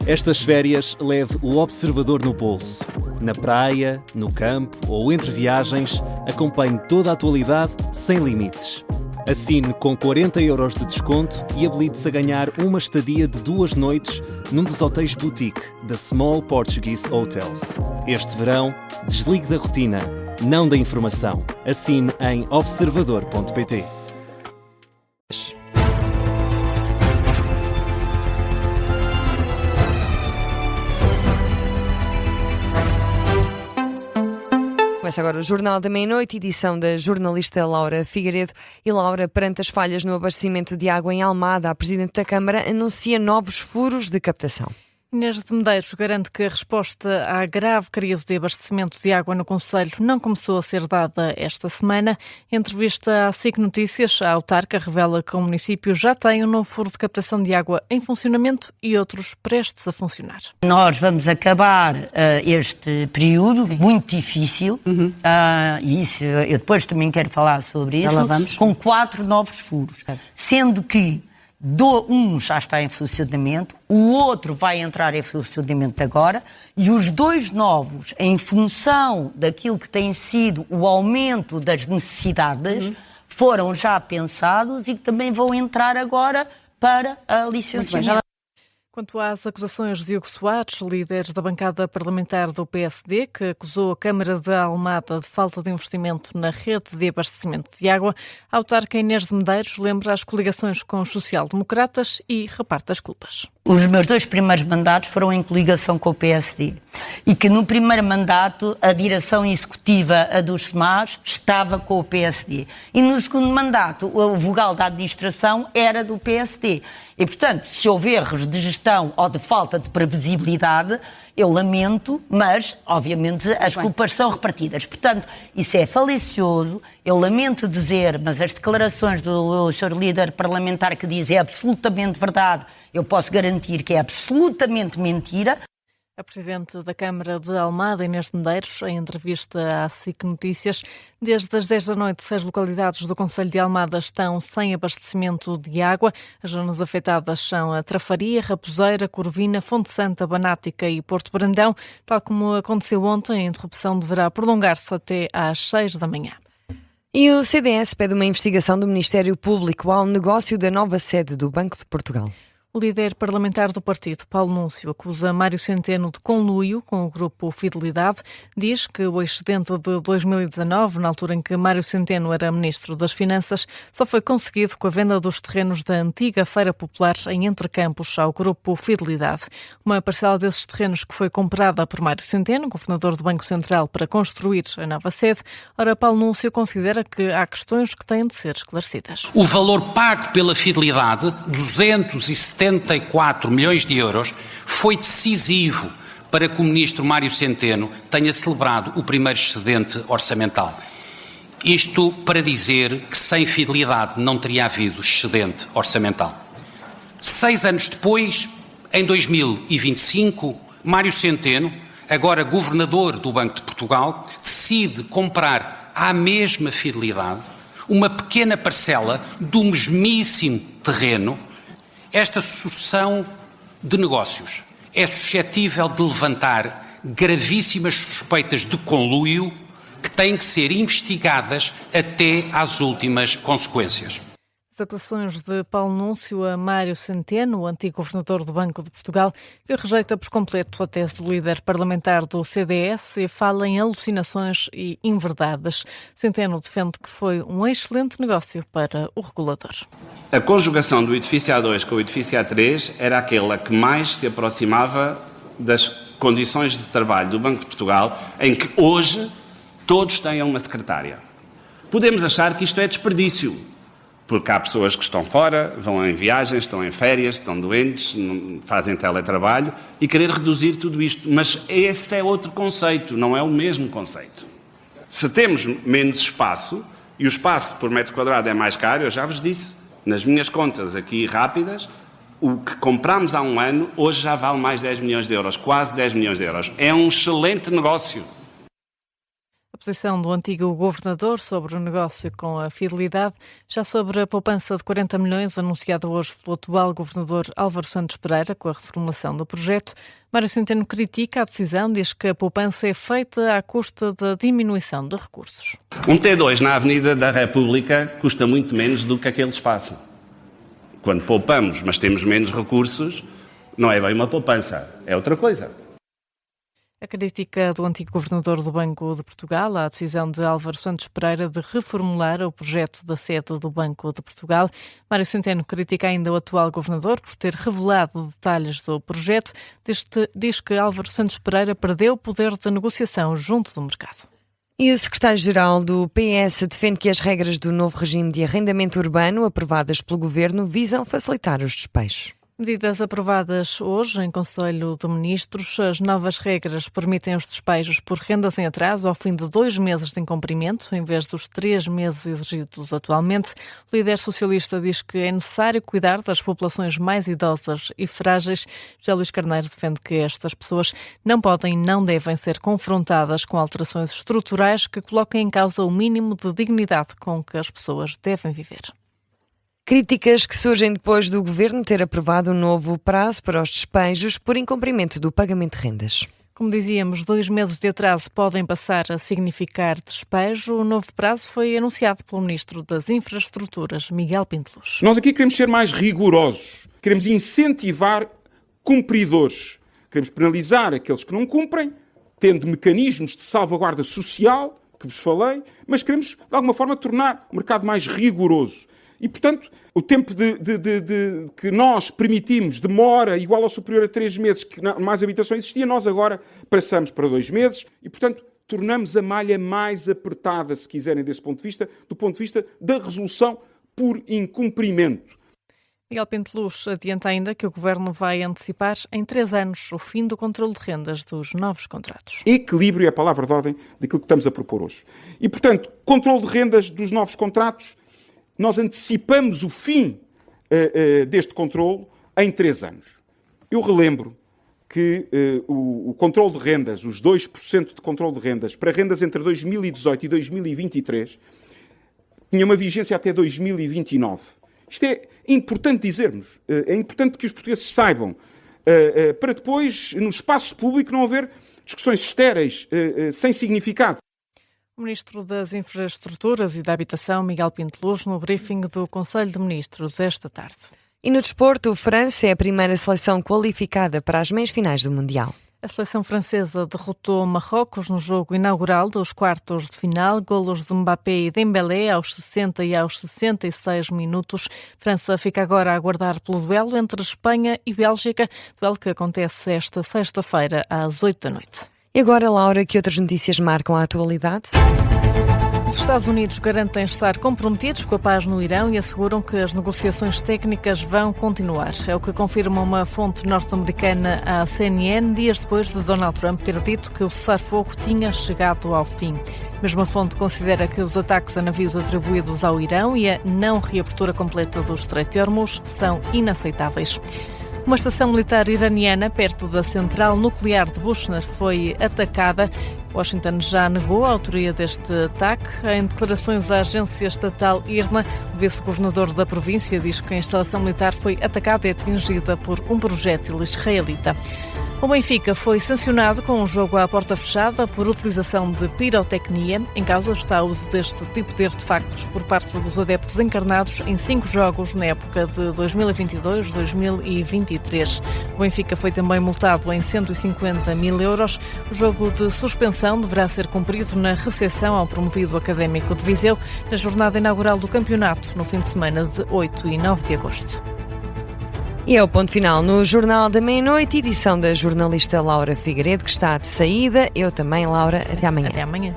Estas férias leve o observador no bolso. Na praia, no campo ou entre viagens, acompanhe toda a atualidade sem limites. Assine com 40€ de desconto e habilite-se a ganhar uma estadia de 2 noites num dos hotéis boutique da Small Portuguese Hotels. Este verão, desligue da rotina, não da informação. Assine em observador.pt. Começa agora o Jornal da Meia-Noite, edição da jornalista Laura Figueiredo. E Laura, perante as falhas no abastecimento de água em Almada, a Presidente da Câmara anuncia novos furos de captação. Inês de Medeiros garante que a resposta à grave crise de abastecimento de água no concelho não começou a ser dada esta semana. Em entrevista à SIC Notícias, a autarca revela que o município já tem um novo furo de captação de água em funcionamento e outros prestes a funcionar. Nós vamos acabar este período muito difícil, e isso eu depois também quero falar sobre isso, com 4 novos furos, sendo que um já está em funcionamento, o outro vai entrar em funcionamento agora, e os 2 novos, em função daquilo que tem sido o aumento das necessidades, foram já pensados e que também vão entrar agora para a licenciamento. Quanto às acusações de Hugo Soares, líder da bancada parlamentar do PSD, que acusou a Câmara de Almada de falta de investimento na rede de abastecimento de água, a autarca Inês de Medeiros lembra as coligações com os social-democratas e reparte as culpas. Os meus 2 primeiros mandatos foram em coligação com o PSD e que no primeiro mandato a direção executiva dos SEMAS estava com o PSD e no segundo mandato o vogal da administração era do PSD. E, portanto, se houver erros de gestão ou de falta de previsibilidade, eu lamento, mas, obviamente, as culpas são repartidas. Portanto, isso é falicioso, eu lamento dizer, mas as declarações do Sr. líder parlamentar que diz é absolutamente verdade, eu posso garantir que é absolutamente mentira. A Presidente da Câmara de Almada, Inês de Medeiros, em entrevista à SIC Notícias, desde as 10 da noite, 6 localidades do concelho de Almada estão sem abastecimento de água. As zonas afetadas são a Trafaria, Raposeira, Corvina, Fonte Santa, Banática e Porto Brandão. Tal como aconteceu ontem, a interrupção deverá prolongar-se até às 6 da manhã. E o CDS pede uma investigação do Ministério Público ao negócio da nova sede do Banco de Portugal. O líder parlamentar do partido, Paulo Núncio, acusa Mário Centeno de conluio com o grupo Fidelidade. Diz que o excedente de 2019, na altura em que Mário Centeno era Ministro das Finanças, só foi conseguido com a venda dos terrenos da antiga Feira Popular em Entrecampos ao grupo Fidelidade. Uma parcela desses terrenos que foi comprada por Mário Centeno, governador do Banco Central, para construir a nova sede. Ora, Paulo Núncio considera que há questões que têm de ser esclarecidas. O valor pago pela Fidelidade, 274 milhões de euros, foi decisivo para que o Ministro Mário Centeno tenha celebrado o primeiro excedente orçamental. Isto para dizer que sem Fidelidade não teria havido excedente orçamental. 6 anos depois, em 2025, Mário Centeno, agora Governador do Banco de Portugal, decide comprar à mesma Fidelidade uma pequena parcela do mesmíssimo terreno. Esta sucessão de negócios é suscetível de levantar gravíssimas suspeitas de conluio que têm que ser investigadas até às últimas consequências. As acusações de Paulo Núncio a Mário Centeno, o antigo governador do Banco de Portugal, que rejeita por completo a tese do líder parlamentar do CDS e fala em alucinações e inverdades. Centeno defende que foi um excelente negócio para o regulador. A conjugação do edifício A2 com o edifício A3 era aquela que mais se aproximava das condições de trabalho do Banco de Portugal, em que hoje todos tenham uma secretária. Podemos achar que isto é desperdício, porque há pessoas que estão fora, vão em viagens, estão em férias, estão doentes, fazem teletrabalho e querer reduzir tudo isto. Mas esse é outro conceito, não é o mesmo conceito. Se temos menos espaço e o espaço por metro quadrado é mais caro, eu já vos disse, nas minhas contas aqui rápidas, o que comprámos há um ano, hoje já vale mais 10 milhões de euros, quase 10 milhões de euros. É um excelente negócio. A exposição do antigo governador sobre o negócio com a fidelidade. Já sobre a poupança de 40 milhões anunciada hoje pelo atual governador Álvaro Santos Pereira com a reformulação do projeto, Mário Centeno critica a decisão, diz que a poupança é feita à custa da diminuição de recursos. Um T2 na Avenida da República custa muito menos do que aquele espaço. Quando poupamos, mas temos menos recursos, não é bem uma poupança, é outra coisa. A crítica do antigo governador do Banco de Portugal à decisão de Álvaro Santos Pereira de reformular o projeto da sede do Banco de Portugal. Mário Centeno critica ainda o atual governador por ter revelado detalhes do projeto. Diz que Álvaro Santos Pereira perdeu o poder de negociação junto do mercado. E o secretário-geral do PS defende que as regras do novo regime de arrendamento urbano aprovadas pelo governo visam facilitar os despejos. Medidas aprovadas hoje em Conselho de Ministros, as novas regras permitem os despejos por rendas em atraso ao fim de 2 meses de incumprimento, em vez dos 3 meses exigidos atualmente. O líder socialista diz que é necessário cuidar das populações mais idosas e frágeis. José Luís Carneiro defende que estas pessoas não podem e não devem ser confrontadas com alterações estruturais que coloquem em causa o mínimo de dignidade com que as pessoas devem viver. Críticas que surgem depois do governo ter aprovado um novo prazo para os despejos por incumprimento do pagamento de rendas. Como dizíamos, 2 meses de atraso podem passar a significar despejo. O novo prazo foi anunciado pelo Ministro das Infraestruturas, Miguel Pinto Luz. Nós aqui queremos ser mais rigorosos, queremos incentivar cumpridores, queremos penalizar aqueles que não cumprem, tendo mecanismos de salvaguarda social, que vos falei, mas queremos, de alguma forma, tornar o mercado mais rigoroso. E, portanto, o tempo que nós permitimos demora igual ou superior a 3 meses, que mais habitação existia, nós agora passamos para 2 meses e, portanto, tornamos a malha mais apertada, se quiserem, desse ponto de vista, do ponto de vista da resolução por incumprimento. Miguel Pinto Luz adianta ainda que o Governo vai antecipar em 3 anos o fim do controle de rendas dos novos contratos. Equilíbrio é a palavra de ordem daquilo que estamos a propor hoje. E, portanto, controle de rendas dos novos contratos, nós antecipamos o fim deste controle em 3 anos. Eu relembro que o controle de rendas, os 2% de controle de rendas, para rendas entre 2018 e 2023, tinha uma vigência até 2029. Isto é importante dizermos, é importante que os portugueses saibam, para depois, no espaço público, não haver discussões estéreis, sem significado. O Ministro das Infraestruturas e da Habitação, Miguel Pinto Luz, no briefing do Conselho de Ministros esta tarde. E no desporto, a França é a primeira seleção qualificada para as meias-finais do Mundial. A seleção francesa derrotou Marrocos no jogo inaugural dos quartos de final, golos de Mbappé e Dembélé aos 60 e aos 66 minutos. França fica agora a aguardar pelo duelo entre Espanha e Bélgica, duelo que acontece esta sexta-feira às 8 da noite. E agora, Laura, que outras notícias marcam a atualidade? Os Estados Unidos garantem estar comprometidos com a paz no Irão e asseguram que as negociações técnicas vão continuar. É o que confirma uma fonte norte-americana à CNN, dias depois de Donald Trump ter dito que o cessar-fogo tinha chegado ao fim. A mesma fonte considera que os ataques a navios atribuídos ao Irão e a não reabertura completa do Estreito de Hormuz são inaceitáveis. Uma estação militar iraniana perto da central nuclear de Bushehr foi atacada. Washington já negou a autoria deste ataque. Em declarações à agência estatal IRNA, o vice-governador da província diz que a instalação militar foi atacada e atingida por um projétil israelita. O Benfica foi sancionado com um jogo à porta fechada por utilização de pirotecnia. Em causa está o uso deste tipo de artefactos por parte dos adeptos encarnados em 5 jogos na época de 2022-2023. O Benfica foi também multado em 150 mil euros. O jogo de suspensão deverá ser cumprido na recepção ao promovido Académico de Viseu na jornada inaugural do campeonato, no fim de semana de 8 e 9 de agosto. E é o ponto final no Jornal da Meia-Noite, edição da jornalista Laura Figueiredo, que está de saída. Eu também, Laura. Até amanhã. Até amanhã.